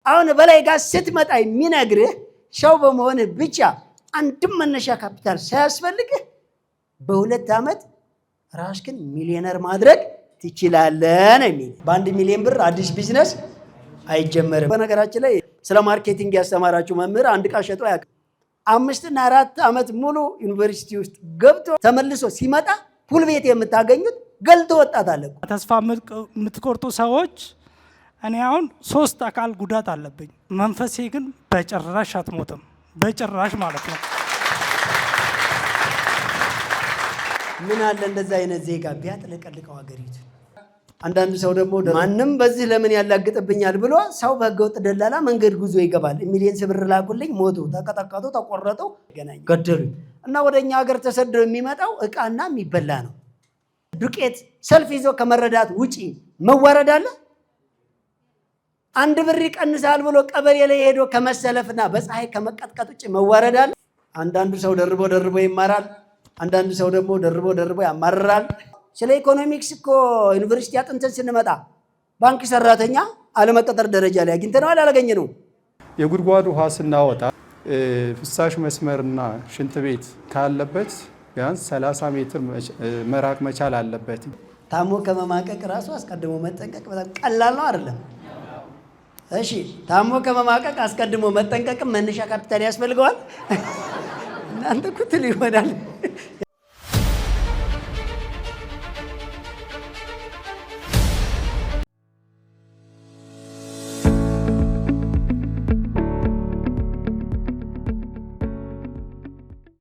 አሁን በላይ ጋር ስትመጣ የሚነግርህ ሸው በመሆንህ ብቻ አንድም መነሻ ካፒታል ሳያስፈልግህ በ2 ዓመት ራስህን ሚሊዮነር ማድረግ ትችላለህ ነው የሚል። በ1 ሚሊዮን ብር አዲስ ቢዝነስ አይጀመርም። በነገራችን ላይ ስለ ማርኬቲንግ ያስተማራችሁ መምህር አንድ ዕቃ ሸጦ ያውቃል። 5 እና 4 ዓመት ሙሉ ዩኒቨርሲቲ ውስጥ ገብቶ ተመልሶ ሲመጣ ፑል ቤት የምታገኙት ገልቶ ወጣት አለ። ተስፋ የምትቆርጡ ሰዎች እኔ አሁን 3 አካል ጉዳት አለብኝ፣ መንፈሴ ግን በጭራሽ አትሞትም። በጭራሽ ማለት ነው። ምን አለ እንደዛ አይነት ዜጋ ቢያጥለቀልቀው ሀገሪቱ። አንዳንድ ሰው ደግሞ ማንም በዚህ ለምን ያላግጥብኛል ብሎ ሰው በህገወጥ ደላላ መንገድ ጉዞ ይገባል። ሚሊዮን ብር ላኩልኝ፣ ሞቱ፣ ተቀጠቀጡ፣ ተቆረጡ፣ ገደሉ እና ወደኛ ሀገር ተሰደው የሚመጣው እቃና የሚበላ ነው። ዱቄት ሰልፍ ይዞ ከመረዳት ውጪ መዋረድ አለ? 1 ብር ይቀንሳል ብሎ ቀበሌ ላይ ሄዶ ከመሰለፍና በፀሐይ ከመቀጥቀጥ ውጪ መዋረድ አለ? አንዳንዱ ሰው ደርቦ ይማራል። አንዳንዱ ሰው ደግሞ ደርቦ ያማርራል። ስለ ኢኮኖሚክስ እኮ ዩኒቨርሲቲ አጥንተን ስንመጣ ባንክ ሰራተኛ አለመቀጠር ደረጃ ላይ አግኝተነዋል፣ አላገኘነው። የጉድጓድ ውሃ ስናወጣ ፍሳሽ መስመርና ሽንት ቤት ካለበት ቢያንስ 30 ሜትር መራቅ መቻል አለበት። ታሞ ከመማቀቅ ራሱ አስቀድሞ መጠንቀቅ በጣም ቀላል ነው አይደለም? እሺ፣ ታሞ ከመማቀቅ አስቀድሞ መጠንቀቅ መነሻ ካፒታል ያስፈልገዋል። እናንተ ኩትል ይሆናል